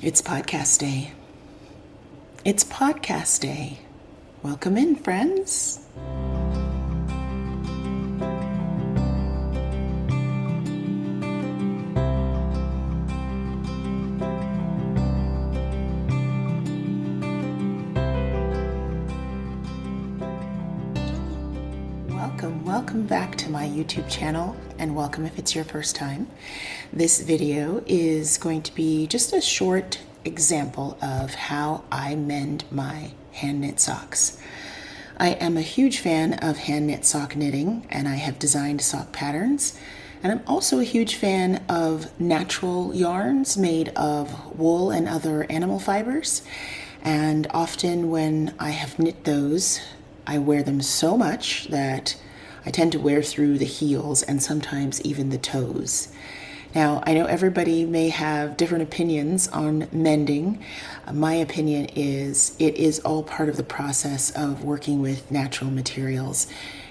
It's podcast day. It's podcast day. Welcome in, friends. Welcome back to my YouTube channel, and welcome if it's your first time. This video is going to be just a short example of how I mend my hand knit socks. I am a huge fan of hand knit sock knitting, and I have designed sock patterns. And I'm also a huge fan of natural yarns made of wool and other animal fibers. And often when I have knit those, I wear them so much that I tend to wear through the heels and sometimes even the toes. Now, I know everybody may have different opinions on mending. My opinion is it is all part of the process of working with natural materials.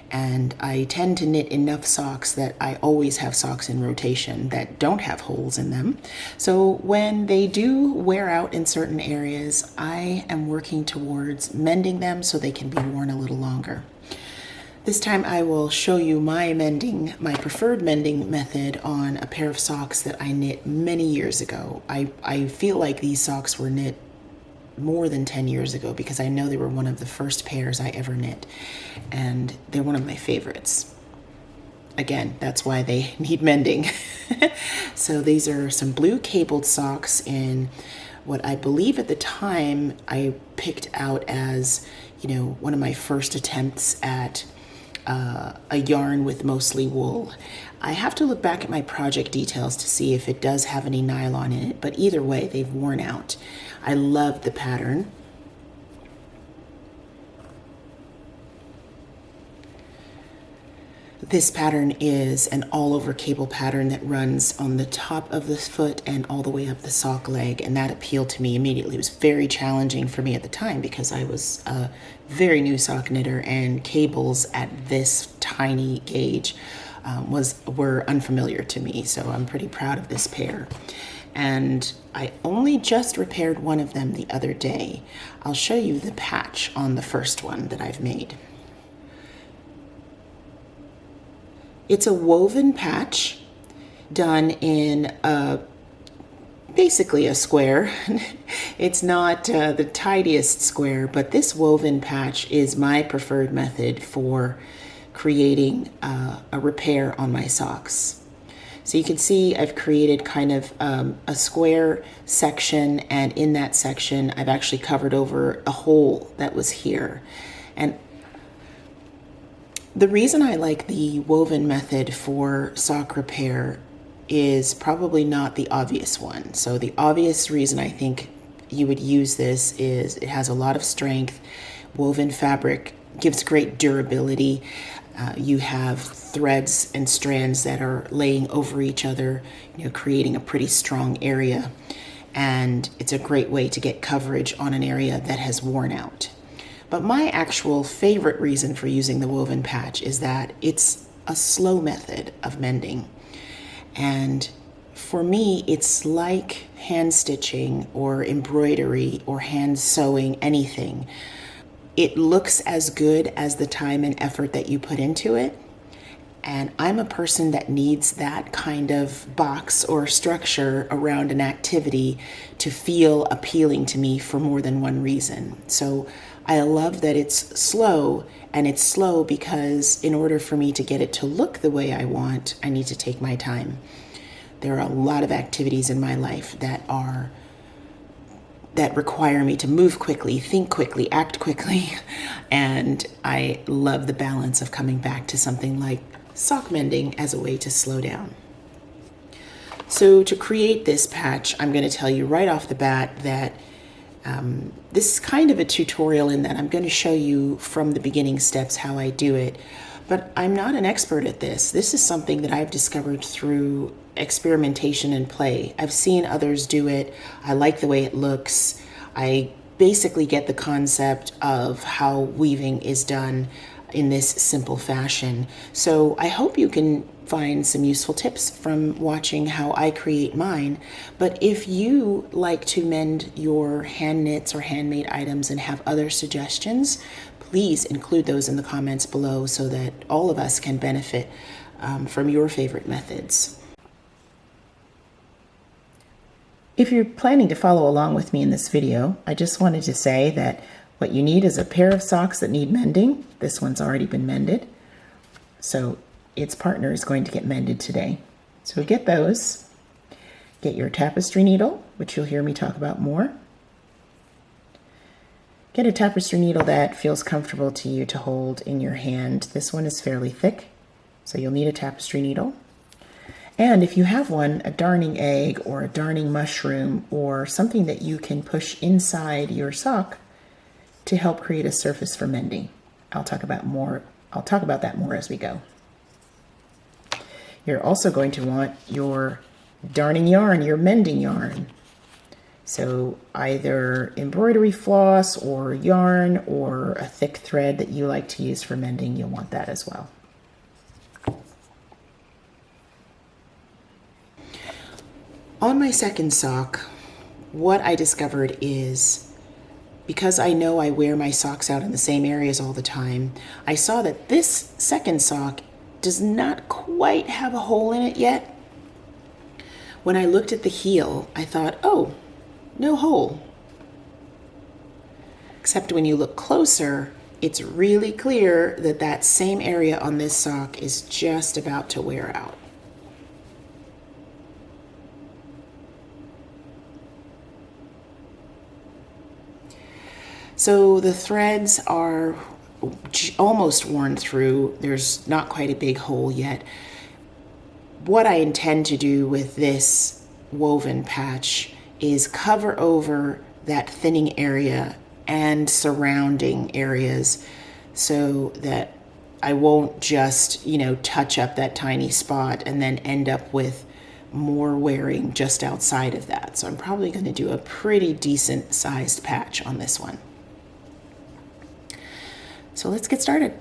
And I tend to knit enough socks that I always have socks in rotation that don't have holes in them. So when they do wear out in certain areas, I am working towards mending them so they can be worn a little longer. This time I will show you my preferred mending method on a pair of socks that I knit many years ago. I feel like these socks were knit more than 10 years ago because I know they were one of the first pairs I ever knit, and they're one of my favorites. Again, that's why they need mending. So these are some blue cabled socks in what I believe at the time I picked out as, one of my first attempts at a yarn with mostly wool. I have to look back at my project details to see if it does have any nylon in it, but either way, they've worn out. I love the pattern. This pattern is an all-over cable pattern that runs on the top of the foot and all the way up the sock leg, and that appealed to me immediately. It was very challenging for me at the time because I was a very new sock knitter, and cables at this tiny gauge were unfamiliar to me, so I'm pretty proud of this pair. And I only just repaired one of them the other day. I'll show you the patch on the first one that I've made. It's a woven patch done in basically a square. It's not the tidiest square, but this woven patch is my preferred method for creating a repair on my socks. So you can see I've created kind of a square section, and in that section I've actually covered over a hole that was here. And the reason I like the woven method for sock repair is probably not the obvious one. So the obvious reason I think you would use this is it has a lot of strength. Woven fabric gives great durability. You have threads and strands that are laying over each other, creating a pretty strong area. And it's a great way to get coverage on an area that has worn out. But my actual favorite reason for using the woven patch is that it's a slow method of mending. And for me, it's like hand stitching or embroidery or hand sewing anything. It looks as good as the time and effort that you put into it. And I'm a person that needs that kind of box or structure around an activity to feel appealing to me for more than one reason. So I love that it's slow, and it's slow because in order for me to get it to look the way I want, I need to take my time. There are a lot of activities in my life that require me to move quickly, think quickly, act quickly, and I love the balance of coming back to something like sock mending as a way to slow down. So to create this patch, I'm going to tell you right off the bat that this is kind of a tutorial in that I'm going to show you from the beginning steps how I do it, but I'm not an expert at this. This is something that I've discovered through experimentation and play. I've seen others do it. I like the way it looks. I basically get the concept of how weaving is done in this simple fashion. So I hope you can find some useful tips from watching how I create mine. But if you like to mend your hand knits or handmade items and have other suggestions, please include those in the comments below so that all of us can benefit from your favorite methods. If you're planning to follow along with me in this video, I just wanted to say that what you need is a pair of socks that need mending. This one's already been mended, so its partner is going to get mended today. So get those. Get your tapestry needle, which you'll hear me talk about more. Get a tapestry needle that feels comfortable to you to hold in your hand. This one is fairly thick, so you'll need a tapestry needle. And if you have one, a darning egg or a darning mushroom or something that you can push inside your sock to help create a surface for mending. I'll talk about that more as we go. You're also going to want your darning yarn, your mending yarn. So either embroidery floss or yarn or a thick thread that you like to use for mending, you'll want that as well. On my second sock, what I discovered is, because I know I wear my socks out in the same areas all the time, I saw that this second sock does not quite have a hole in it yet. When I looked at the heel, I thought, oh, no hole. Except when you look closer, it's really clear that that same area on this sock is just about to wear out. So the threads are almost worn through. There's not quite a big hole yet. What I intend to do with this woven patch is cover over that thinning area and surrounding areas so that I won't just, touch up that tiny spot and then end up with more wearing just outside of that. So I'm probably going to do a pretty decent sized patch on this one. So let's get started.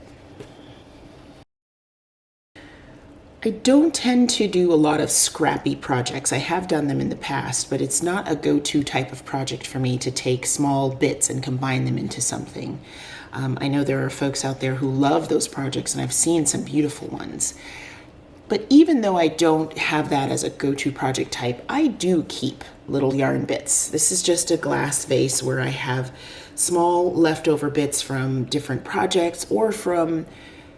I don't tend to do a lot of scrappy projects. I have done them in the past, but it's not a go-to type of project for me to take small bits and combine them into something. I know there are folks out there who love those projects, and I've seen some beautiful ones. But even though I don't have that as a go-to project type, I do keep little yarn bits. This is just a glass vase where I have small leftover bits from different projects or from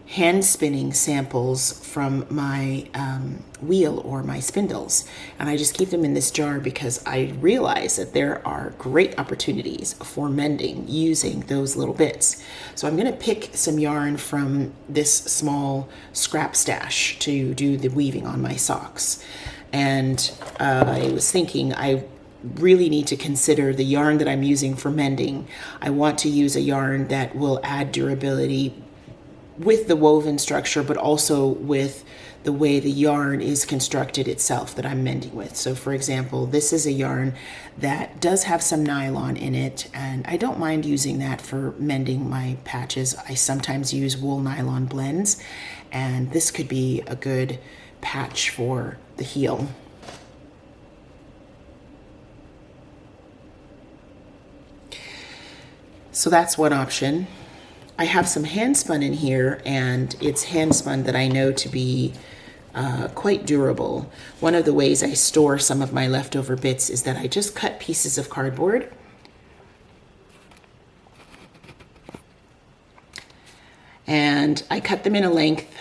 hand spinning samples from my wheel or my spindles. And I just keep them in this jar because I realize that there are great opportunities for mending using those little bits. So I'm going to pick some yarn from this small scrap stash to do the weaving on my socks. And I was thinking I really need to consider the yarn that I'm using for mending. I want to use a yarn that will add durability with the woven structure, but also with the way the yarn is constructed itself that I'm mending with. So for example, this is a yarn that does have some nylon in it, and I don't mind using that for mending my patches. I sometimes use wool nylon blends, and this could be a good patch for the heel. So that's one option. I have some hand spun in here, and it's hand spun that I know to be quite durable. One of the ways I store some of my leftover bits is that I just cut pieces of cardboard and I cut them in a length.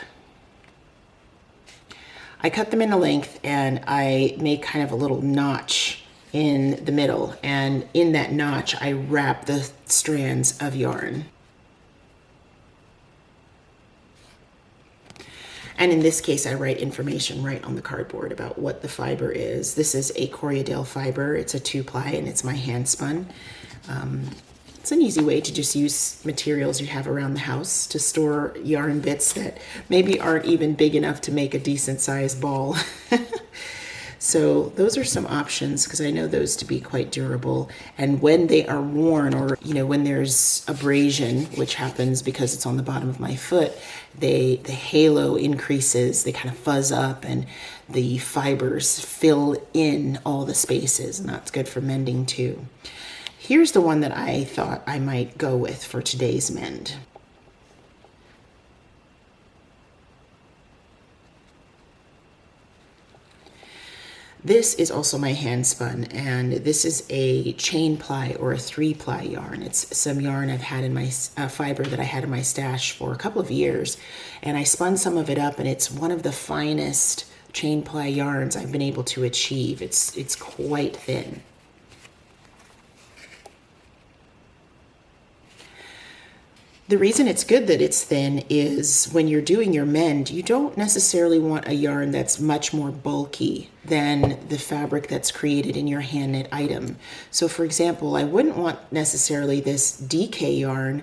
And I make kind of a little notch in the middle, and in that notch I wrap the strands of yarn. And in this case, I write information right on the cardboard about what the fiber is. This is a Corriedale fiber. It's a 2-ply, and it's my hand spun. It's an easy way to just use materials you have around the house to store yarn bits that maybe aren't even big enough to make a decent sized ball. So those are some options because I know those to be quite durable. And when they are worn, or when there's abrasion, which happens because it's on the bottom of my foot, the halo increases, they kind of fuzz up, and the fibers fill in all the spaces, and that's good for mending too. Here's the one that I thought I might go with for today's mend. This is also my hand spun, and this is a chain ply or a 3-ply yarn. It's some yarn I've had in my fiber that I had in my stash for a couple of years, and I spun some of it up, and it's one of the finest chain ply yarns I've been able to achieve. It's quite thin. The reason it's good that it's thin is when you're doing your mend, you don't necessarily want a yarn that's much more bulky than the fabric that's created in your hand knit item. So for example, I wouldn't want necessarily this DK yarn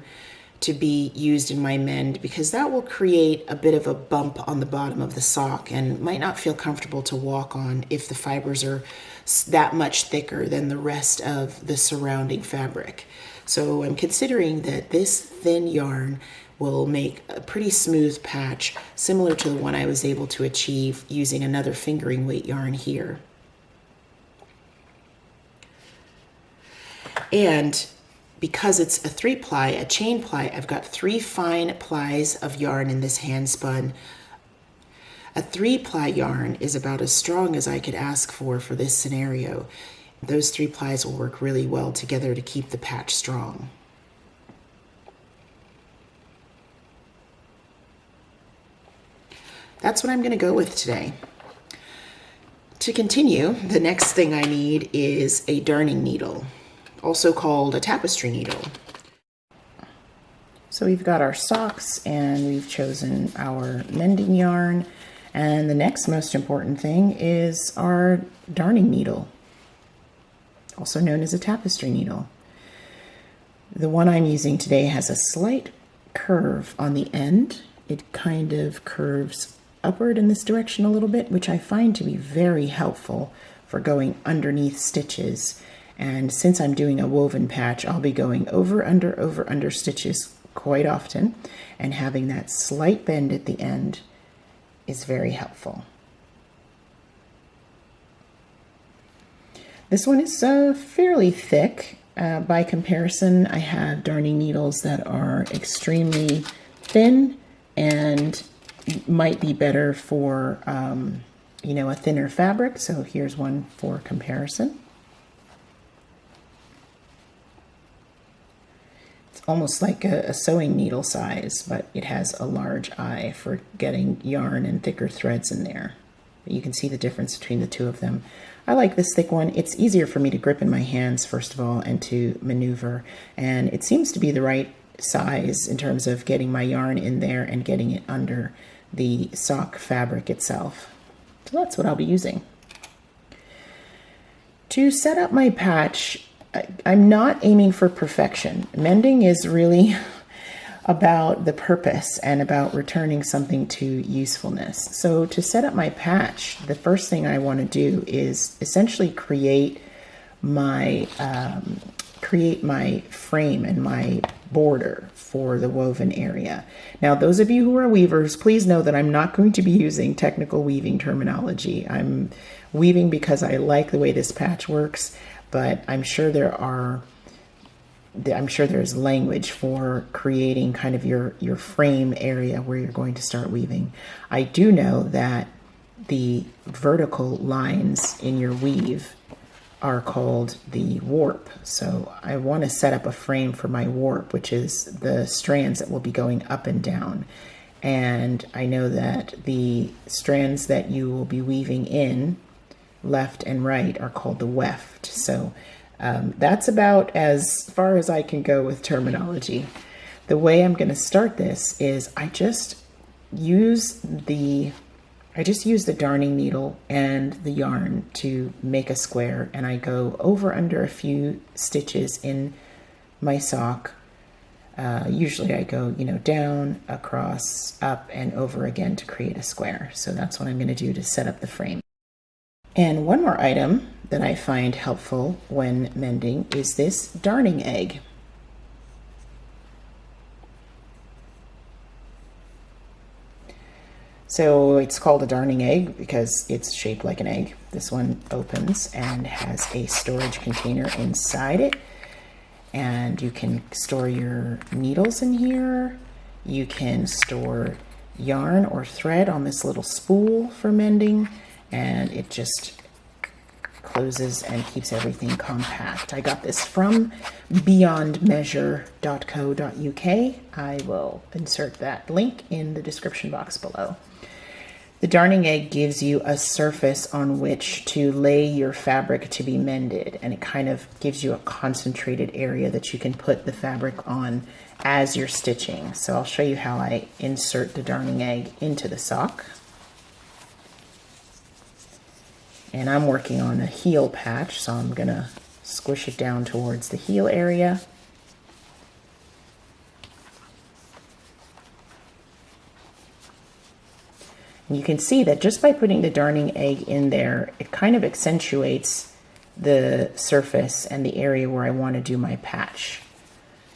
to be used in my mend because that will create a bit of a bump on the bottom of the sock and might not feel comfortable to walk on if the fibers are that much thicker than the rest of the surrounding fabric. So I'm considering that this thin yarn will make a pretty smooth patch, similar to the one I was able to achieve using another fingering weight yarn here. And because it's a 3-ply, a chain ply, I've got 3 fine plies of yarn in this hand spun. A 3-ply yarn is about as strong as I could ask for this scenario. Those 3 plies will work really well together to keep the patch strong. That's what I'm going to go with today. To continue, the next thing I need is a darning needle, also called a tapestry needle. So we've got our socks and we've chosen our mending yarn, and the next most important thing is our darning needle, also known as a tapestry needle. The one I'm using today has a slight curve on the end. It kind of curves upward in this direction a little bit, which I find to be very helpful for going underneath stitches. And since I'm doing a woven patch, I'll be going over, under stitches quite often, and having that slight bend at the end is very helpful. This one is fairly thick. By comparison, I have darning needles that are extremely thin and might be better for, a thinner fabric. So here's one for comparison. It's almost like a sewing needle size, but it has a large eye for getting yarn and thicker threads in there. But you can see the difference between the two of them. I like this thick one. It's easier for me to grip in my hands, first of all, and to maneuver. And it seems to be the right size in terms of getting my yarn in there and getting it under the sock fabric itself. So that's what I'll be using. To set up my patch, I'm not aiming for perfection. Mending is really about the purpose and about returning something to usefulness. So to set up my patch, the first thing I want to do is essentially create my frame and my border for the woven area. Now, those of you who are weavers, please know that I'm not going to be using technical weaving terminology. I'm weaving because I like the way this patch works, but I'm sure there's language for creating kind of your frame area where you're going to start weaving. I do know that the vertical lines in your weave are called the warp. So I want to set up a frame for my warp, which is the strands that will be going up and down. And I know that the strands that you will be weaving in, left and right, are called the weft. So that's about as far as I can go with terminology. The way I'm going to start this is I just use the darning needle and the yarn to make a square, and I go over under a few stitches in my sock. Usually I go, down, across, up, and over again to create a square. So that's what I'm going to do to set up the frame. And one more item that I find helpful when mending is this darning egg. So it's called a darning egg because it's shaped like an egg. This one opens and has a storage container inside it. And you can store your needles in here. You can store yarn or thread on this little spool for mending. And it just closes and keeps everything compact. I got this from beyondmeasure.co.uk. I will insert that link in the description box below. The darning egg gives you a surface on which to lay your fabric to be mended, and it kind of gives you a concentrated area that you can put the fabric on as you're stitching. So I'll show you how I insert the darning egg into the sock. And I'm working on a heel patch, so I'm gonna squish it down towards the heel area. And you can see that just by putting the darning egg in there, it kind of accentuates the surface and the area where I want to do my patch.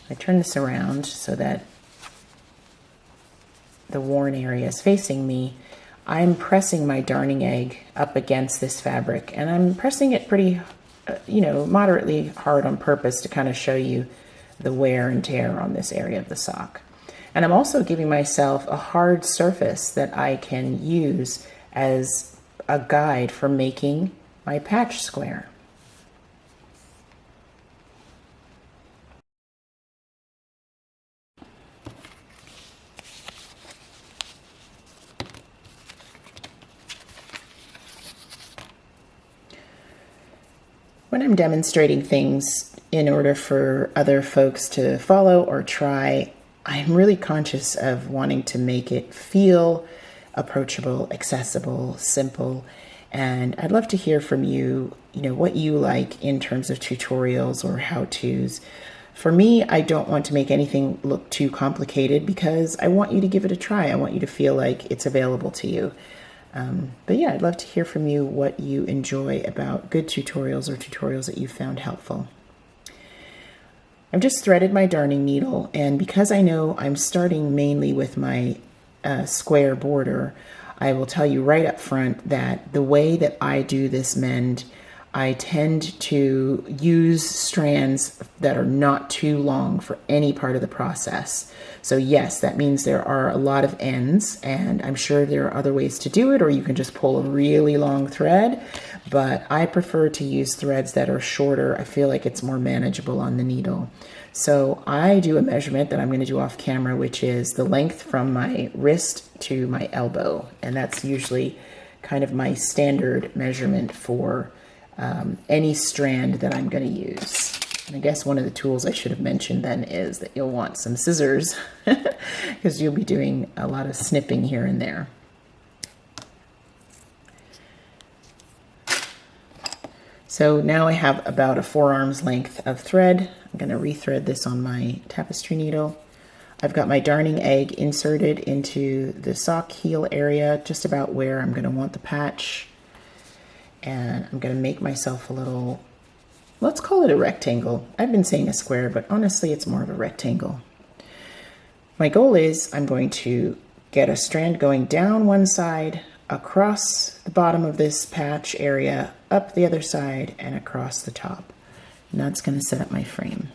I turn this around so that the worn area is facing me. I'm pressing my darning egg up against this fabric, and I'm pressing it pretty, moderately hard on purpose to kind of show you the wear and tear on this area of the sock. And I'm also giving myself a hard surface that I can use as a guide for making my patch square. When I'm demonstrating things in order for other folks to follow or try, I'm really conscious of wanting to make it feel approachable, accessible, simple. And I'd love to hear from you, what you like in terms of tutorials or how-tos. For me, I don't want to make anything look too complicated because I want you to give it a try. I want you to feel like it's available to you. But yeah, I'd love to hear from you what you enjoy about good tutorials or tutorials that you found helpful. I've just threaded my darning needle, and because I know I'm starting mainly with my square border, I will tell you right up front that the way that I do this mend, I tend to use strands that are not too long for any part of the process. So yes, that means there are a lot of ends, and I'm sure there are other ways to do it, or you can just pull a really long thread, but I prefer to use threads that are shorter. I feel like it's more manageable on the needle. So I do a measurement that I'm going to do off camera, which is the length from my wrist to my elbow, and that's usually kind of my standard measurement for any strand that I'm going to use. And I guess one of the tools I should have mentioned then is that you'll want some scissors because you'll be doing a lot of snipping here and there. So now I have about a 4 arms length of thread. I'm going to rethread this on my tapestry needle. I've got my darning egg inserted into the sock heel area, just about where I'm going to want the patch. And I'm going to make myself a little, let's call it a rectangle. I've been saying a square, but honestly it's more of a rectangle. My goal is I'm going to get a strand going down one side, across the bottom of this patch area, up the other side, and across the top. And that's going to set up my frame.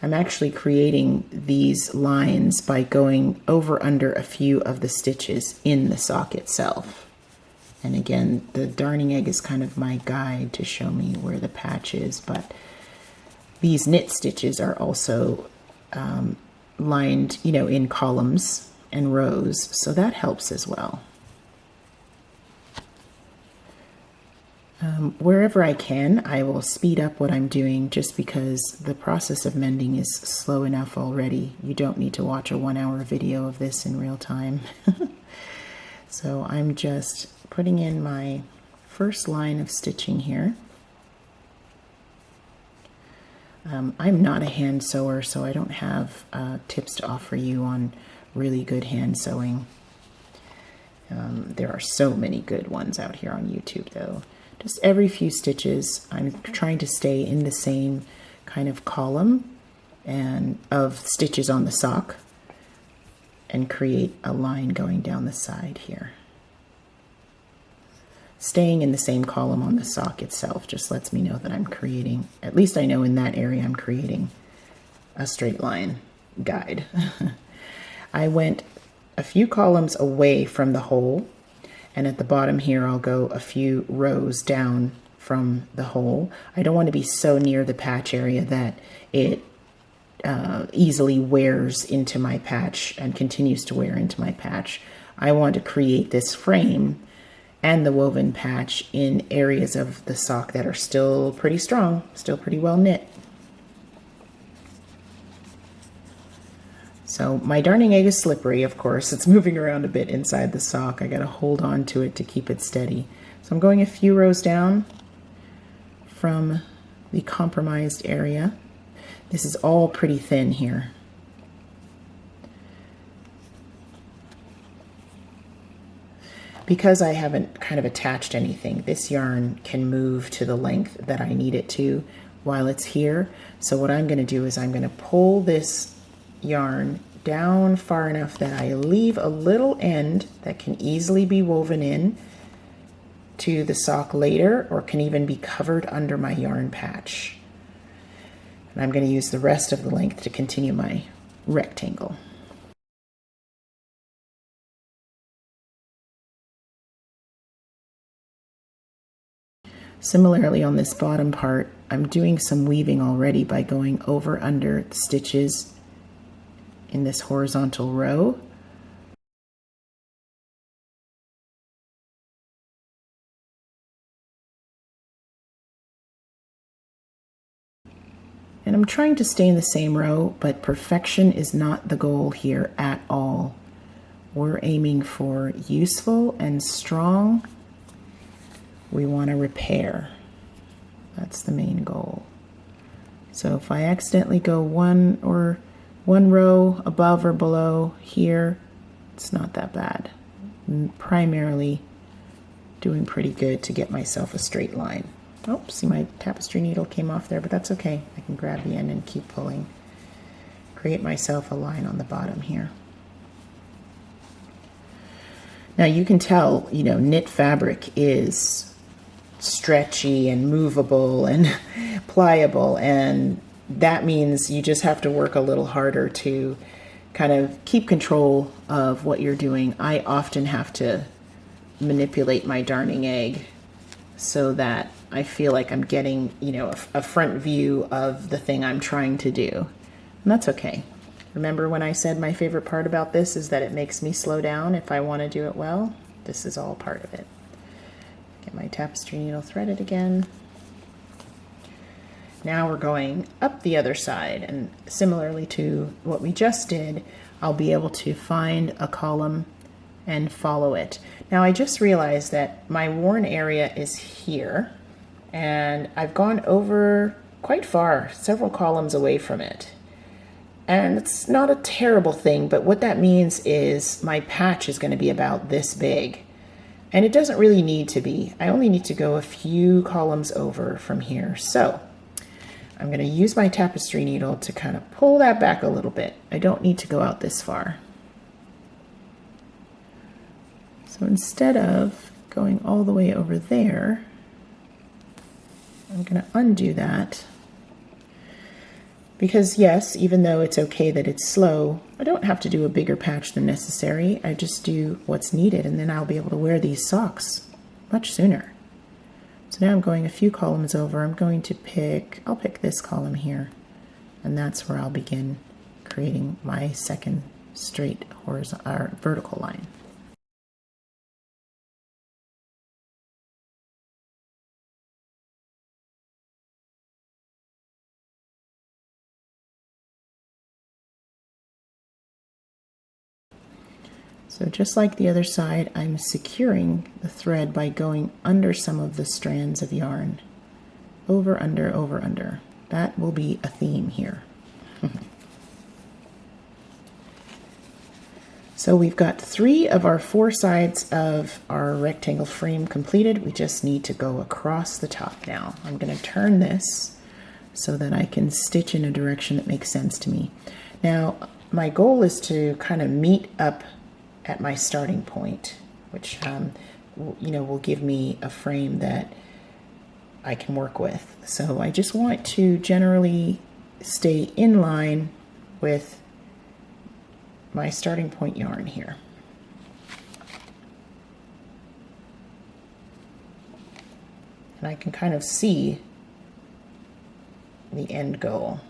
I'm actually creating these lines by going over under a few of the stitches in the sock itself. And again, the darning egg is kind of my guide to show me where the patch is, but these knit stitches are also lined, in columns and rows, so that helps as well. Wherever I can, I will speed up what I'm doing just because the process of mending is slow enough already. You don't need to watch a 1-hour video of this in real time. So I'm just putting in my first line of stitching here. I'm not a hand sewer, so I don't have tips to offer you on really good hand sewing. There are so many good ones out here on YouTube though. just every few stitches, I'm trying to stay in the same kind of column and of stitches on the sock and create a line going down the side here. Staying in the same column on the sock itself just lets me know that I'm creating, at least I know in that area I'm creating a straight line guide. I went a few columns away from the hole, and at the bottom here I'll go a few rows down from the hole. I don't want to be so near the patch area that it easily wears into my patch and continues to wear into my patch. I want to create this frame and the woven patch in areas of the sock that are still pretty strong, still pretty well knit. So my darning egg is slippery, of course. It's moving around a bit inside the sock. I got to hold on to it to keep it steady. So I'm going a few rows down from the compromised area. This is all pretty thin here. Because I haven't kind of attached anything, this yarn can move to the length that I need it to while it's here. So what I'm going to do is I'm going to pull this yarn down far enough that I leave a little end that can easily be woven in to the sock later, or can even be covered under my yarn patch. And I'm going to use the rest of the length to continue my rectangle. Similarly, on this bottom part, I'm doing some weaving already by going over under the stitches in this horizontal row. And I'm trying to stay in the same row, but perfection is not the goal here at all. We're aiming for useful and strong. We want to repair. That's the main goal. So if I accidentally go one row above or below here, it's not that bad. I'm primarily doing pretty good to get myself a straight line. Oh, see, my tapestry needle came off there, but that's okay. I can grab the end and keep pulling. Create myself a line on the bottom here. Now you can tell, knit fabric is stretchy and movable and pliable, and that means you just have to work a little harder to kind of keep control of what you're doing. I often have to manipulate my darning egg so that I feel like I'm getting, a front view of the thing I'm trying to do. And that's okay. Remember when I said my favorite part about this is that it makes me slow down if I want to do it well? This is all part of it. Get my tapestry needle threaded again. Now we're going up the other side, and similarly to what we just did, I'll be able to find a column and follow it. Now I just realized that my worn area is here, and I've gone over quite far, several columns away from it. And it's not a terrible thing, but what that means is my patch is going to be about this big. And it doesn't really need to be. I only need to go a few columns over from here. So I'm going to use my tapestry needle to kind of pull that back a little bit. I don't need to go out this far. So instead of going all the way over there, I'm going to undo that. Because yes, even though it's okay that it's slow, I don't have to do a bigger patch than necessary. I just do what's needed, and then I'll be able to wear these socks much sooner. So now I'm going a few columns over. I'm going to I'll pick this column here, and that's where I'll begin creating my second straight horizontal or vertical line. So just like the other side, I'm securing the thread by going under some of the strands of yarn. Over, under, over, under. That will be a theme here. So So we've got 3 of our 4 sides of our rectangle frame completed. We just need to go across the top now. I'm going to turn this so that I can stitch in a direction that makes sense to me. Now, my goal is to kind of meet up at my starting point, which will give me a frame that I can work with. So I just want to generally stay in line with my starting point yarn here. And I can kind of see the end goal.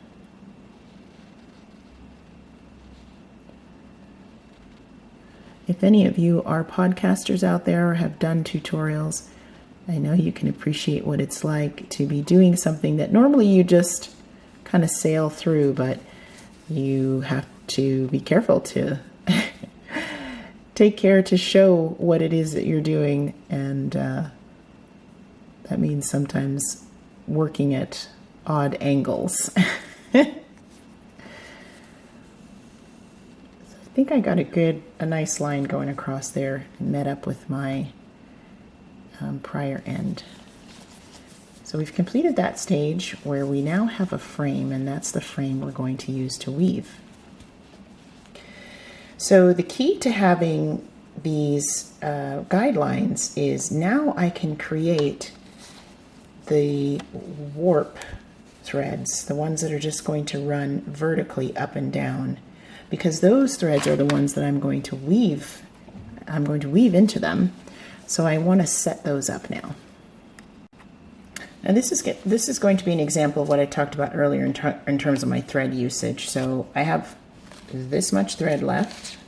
If any of you are podcasters out there or have done tutorials, I know you can appreciate what it's like to be doing something that normally you just kind of sail through, but you have to be careful to take care to show what it is that you're doing, and that means sometimes working at odd angles. I think I got a nice line going across there and met up with my prior end. So we've completed that stage where we now have a frame, and that's the frame we're going to use to weave. So the key to having these guidelines is now I can create the warp threads, the ones that are just going to run vertically up and down, because those threads are the ones that I'm going to weave into them. So I want to set those up now. Now this is going to be an example of what I talked about earlier in terms of my thread usage. So I have this much thread left,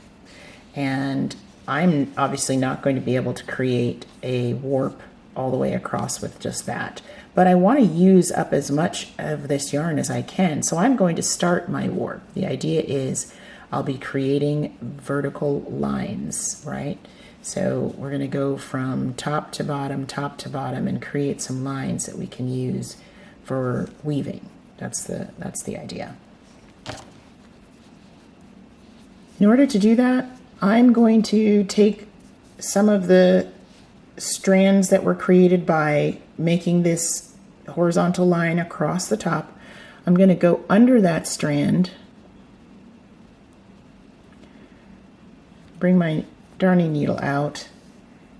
and I'm obviously not going to be able to create a warp all the way across with just that, but I want to use up as much of this yarn as I can. So I'm going to start my warp. The idea is I'll be creating vertical lines, right? So we're going to go from top to bottom, and create some lines that we can use for weaving. That's the idea. In order to do that, I'm going to take some of the strands that were created by making this horizontal line across the top. I'm going to go under that strand, bring my darning needle out,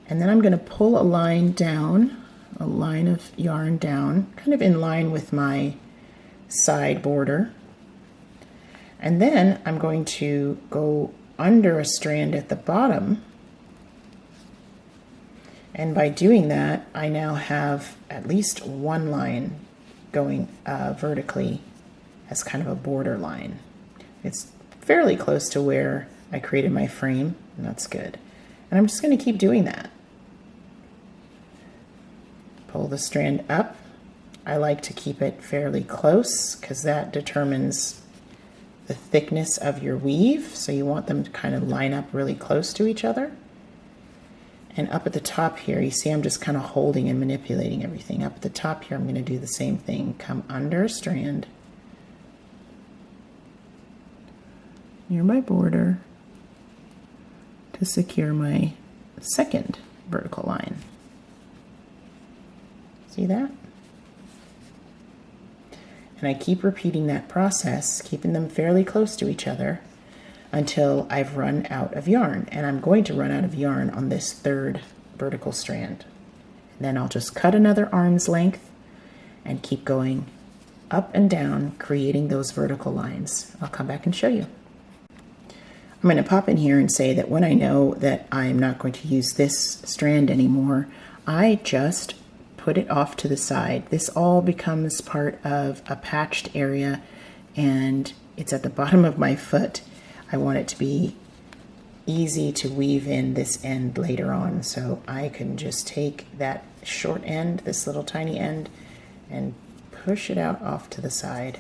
and then I'm going to pull a line down, a line of yarn down, kind of in line with my side border. And then I'm going to go under a strand at the bottom. And by doing that, I now have at least one line going vertically as kind of a border line. It's fairly close to where I created my frame, and that's good. And I'm just going to keep doing that. Pull the strand up. I like to keep it fairly close because that determines the thickness of your weave. So you want them to kind of line up really close to each other. And up at the top here, you see I'm just kind of holding and manipulating everything. Up at the top here, I'm going to do the same thing. Come under a strand, near my border, to secure my second vertical line. See that? And I keep repeating that process, keeping them fairly close to each other until I've run out of yarn. And I'm going to run out of yarn on this third vertical strand. And then I'll just cut another arm's length and keep going up and down, creating those vertical lines. I'll come back and show you. I'm going to pop in here and say that when I know that I'm not going to use this strand anymore, I just put it off to the side. This all becomes part of a patched area, and it's at the bottom of my foot. I want it to be easy to weave in this end later on, so I can just take that short end, this little tiny end, and push it out off to the side.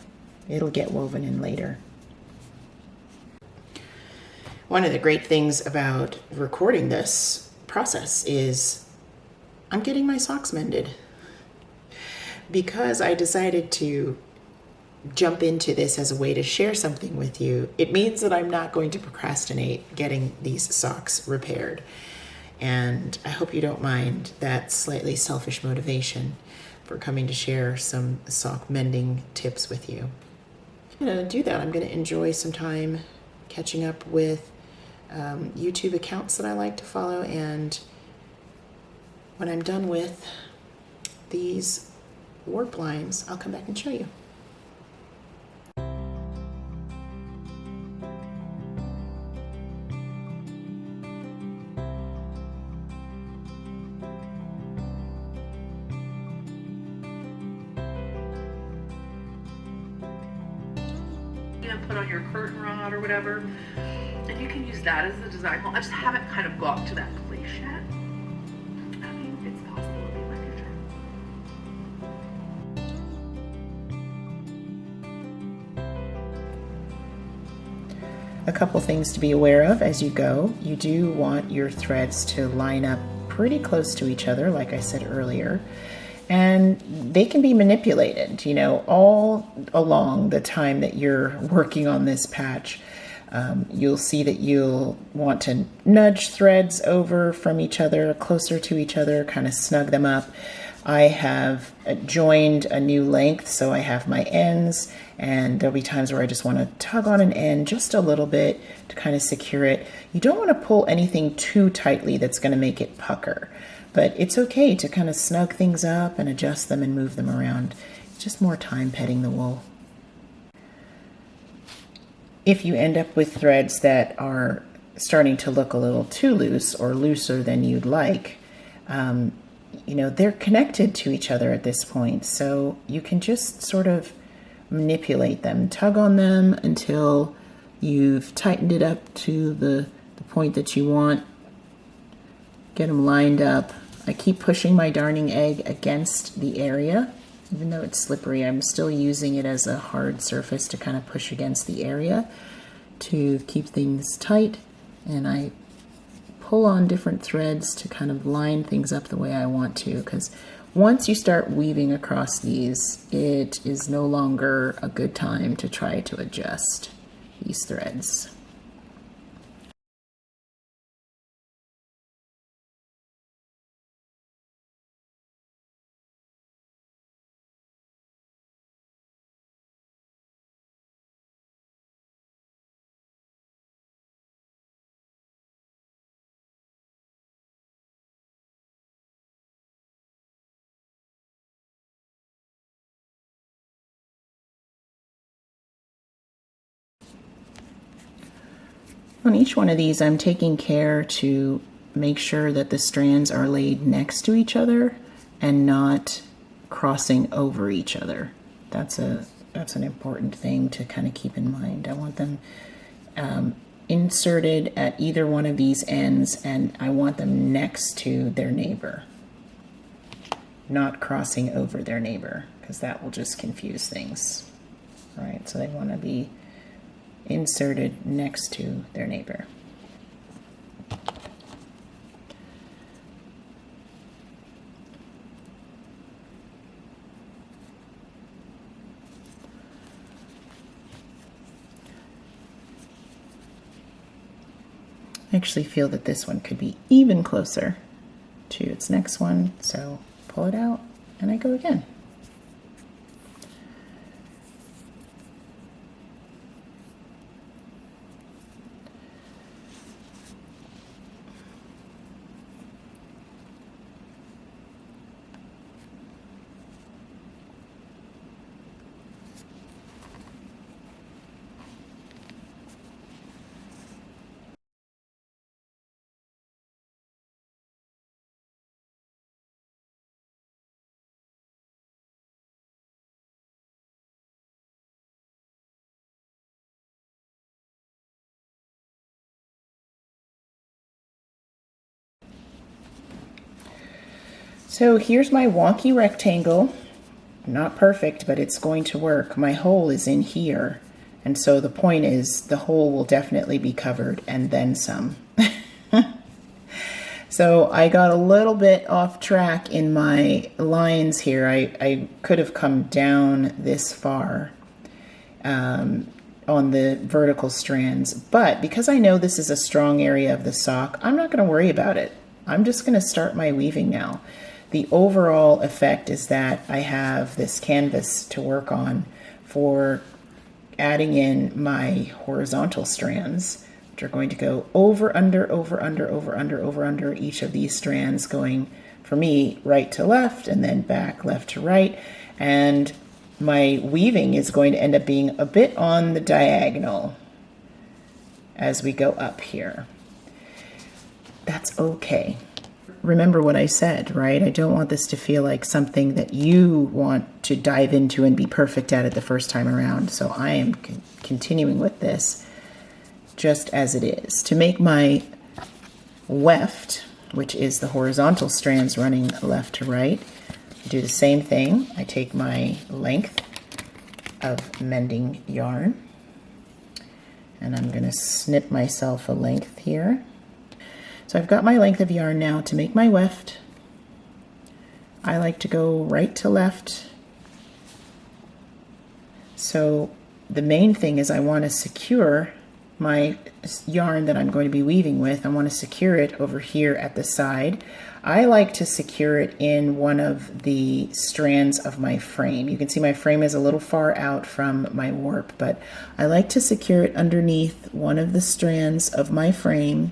It'll get woven in later. One of the great things about recording this process is I'm getting my socks mended, because I decided to jump into this as a way to share something with you, it means that I'm not going to procrastinate getting these socks repaired. And I hope you don't mind that slightly selfish motivation for coming to share some sock mending tips with you. I'm going to do that. I'm going to enjoy some time catching up with YouTube accounts that I like to follow, and when I'm done with these warp lines, I'll come back and show you. Put on your curtain rod or whatever, and you can use that as a design. I just haven't kind of got to that place yet. I mean, it's possible to be in my future. A couple things to be aware of as you go. You do want your threads to line up pretty close to each other, like I said earlier. And they can be manipulated, you know, all along the time that you're working on this patch. You'll see that you'll want to nudge threads over from each other, closer to each other, kind of snug them up. I have joined a new length, so I have my ends, and there'll be times where I just want to tug on an end just a little bit to kind of secure it. You don't want to pull anything too tightly that's going to make it pucker. But it's okay to kind of snug things up and adjust them and move them around. It's just more time petting the wool. If you end up with threads that are starting to look a little too loose or looser than you'd like, you know, they're connected to each other at this point. So you can just sort of manipulate them, tug on them until you've tightened it up to the point that you want. Get them lined up. I keep pushing my darning egg against the area. Even though it's slippery, I'm still using it as a hard surface to kind of push against the area to keep things tight. And I pull on different threads to kind of line things up the way I want to, because once you start weaving across these, it is no longer a good time to try to adjust these threads. On each one of these, I'm taking care to make sure that the strands are laid next to each other and not crossing over each other. That's an important thing to kind of keep in mind. I want them inserted at either one of these ends, and I want them next to their neighbor, not crossing over their neighbor, because that will just confuse things. All right, so they want to be inserted next to their neighbor. I actually feel that this one could be even closer to its next one, so pull it out and I go again. So here's my wonky rectangle. Not perfect, but it's going to work. My hole is in here. And so the point is the hole will definitely be covered and then some. So I got a little bit off track in my lines here. I could have come down this far. on the vertical strands. But because I know this is a strong area of the sock, I'm not going to worry about it. I'm just going to start my weaving now. The overall effect is that I have this canvas to work on for adding in my horizontal strands, which are going to go over, under, over, under, over, under, over, under each of these strands, going for me right to left and then back left to right. And my weaving is going to end up being a bit on the diagonal as we go up here. That's okay. Remember what I said, right? I don't want this to feel like something that you want to dive into and be perfect at it the first time around. So I am continuing with this just as it is. To make my weft, which is the horizontal strands running left to right, I do the same thing. I take my length of mending yarn and I'm going to snip myself a length here. So I've got my length of yarn now to make my weft. I like to go right to left. So the main thing is I want to secure my yarn that I'm going to be weaving with. I want to secure it over here at the side. I like to secure it in one of the strands of my frame. You can see my frame is a little far out from my warp, but I like to secure it underneath one of the strands of my frame.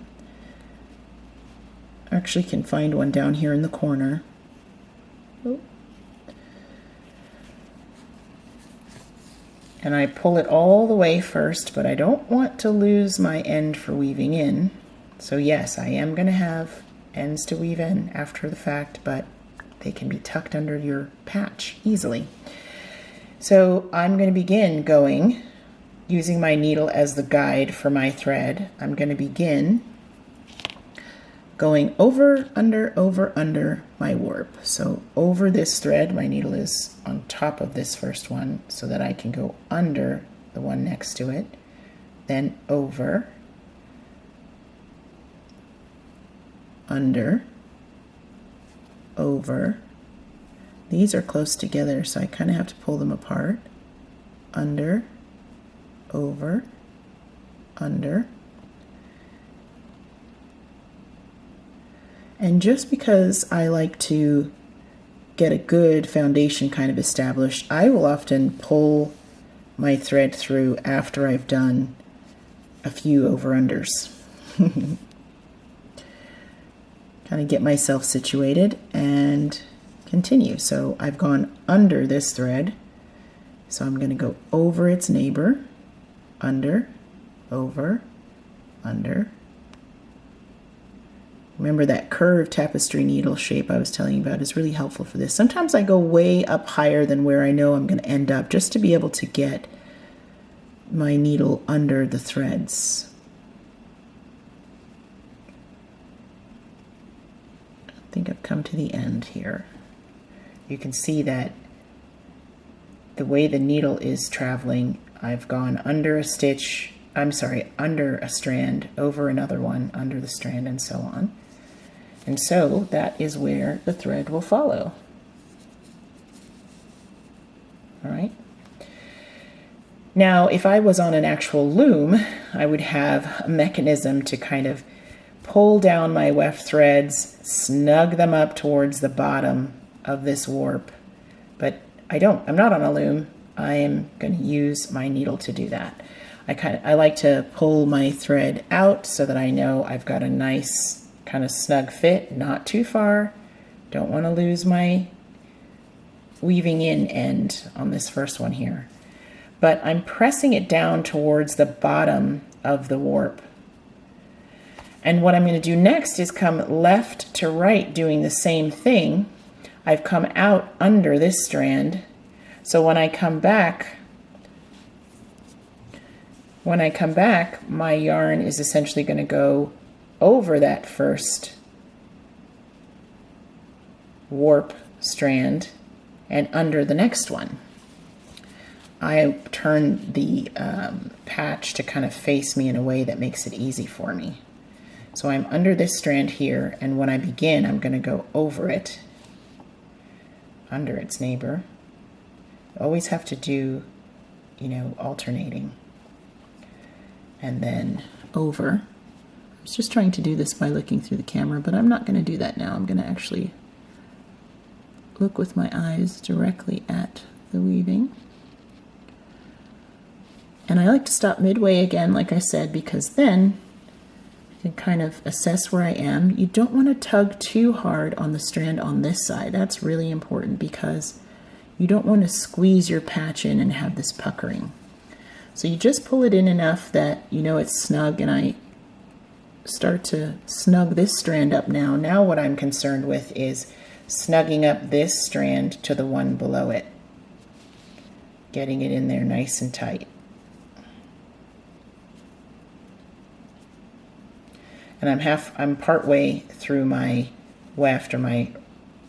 Actually can find one down here in the corner. Oh. And I pull it all the way first, but I don't want to lose my end for weaving in. So yes, I am going to have ends to weave in after the fact, but they can be tucked under your patch easily. So I'm going to begin going, using my needle as the guide for my thread. I'm going to begin going over, under my warp. So over this thread, my needle is on top of this first one so that I can go under the one next to it, then over, under, over. These are close together, so I kind of have to pull them apart. Under, over, under. And just because I like to get a good foundation kind of established, I will often pull my thread through after I've done a few over-unders. Kind of get myself situated and continue. So I've gone under this thread, so I'm going to go over its neighbor, under, over, under. Remember that curved tapestry needle shape I was telling you about is really helpful for this. Sometimes I go way up higher than where I know I'm going to end up just to be able to get my needle under the threads. I think I've come to the end here. You can see that the way the needle is traveling, I've gone under a stitch, under a strand, over another one, under the strand, and so on. And so that is where the thread will follow. All right. Now, if I was on an actual loom, I would have a mechanism to kind of pull down my weft threads, snug them up towards the bottom of this warp. But I'm not on a loom. I am going to use my needle to do that. I like to pull my thread out so that I know I've got a nice kind of snug fit, not too far. Don't want to lose my weaving in end on this first one here. But I'm pressing it down towards the bottom of the warp. And what I'm going to do next is come left to right doing the same thing. I've come out under this strand. So when I come back, my yarn is essentially going to go over that first warp strand and under the next one. I turn the patch to kind of face me in a way that makes it easy for me. So I'm under this strand here, and when I begin, I'm going to go over it, under its neighbor. Always have to do alternating. And then over. I was just trying to do this by looking through the camera, but I'm not going to do that now. I'm going to actually look with my eyes directly at the weaving. And I like to stop midway again, like I said, because then I can kind of assess where I am. You don't want to tug too hard on the strand on this side. That's really important because you don't want to squeeze your patch in and have this puckering. So you just pull it in enough that you know it's snug, and I start to snug this strand up now. Now what I'm concerned with is snugging up this strand to the one below it, getting it in there nice and tight. And I'm part way through my weft, or my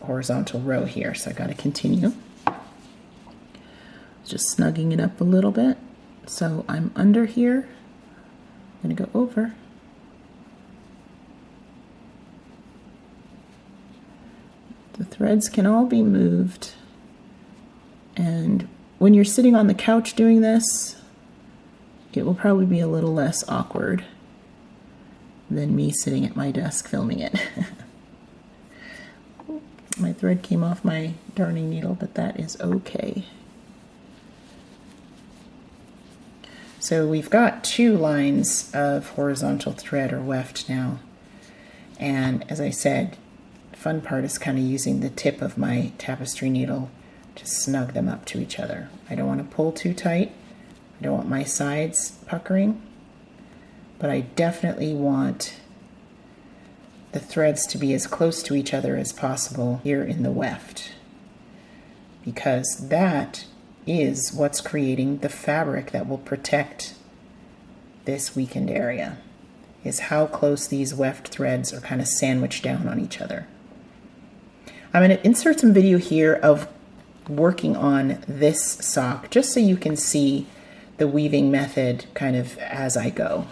horizontal row here, so I got to continue. Just snugging it up a little bit. So I'm under here. I'm going to go over. The threads can all be moved. And when you're sitting on the couch doing this, it will probably be a little less awkward than me sitting at my desk filming it. My thread came off my darning needle, but that is okay. So we've got 2 lines of horizontal thread or weft now. And as I said, the fun part is kind of using the tip of my tapestry needle to snug them up to each other. I don't want to pull too tight. I don't want my sides puckering, but I definitely want the threads to be as close to each other as possible here in the weft, because that is what's creating the fabric that will protect this weakened area, is how close these weft threads are kind of sandwiched down on each other. I'm going to insert some video here of working on this sock just so you can see the weaving method kind of as I go.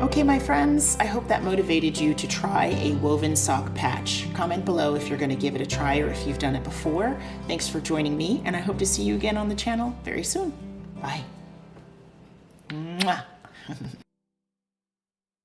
Okay, my friends, I hope that motivated you to try a woven sock patch. Comment below if you're going to give it a try or if you've done it before. Thanks for joining me, and I hope to see you again on the channel very soon. Bye. Mwah.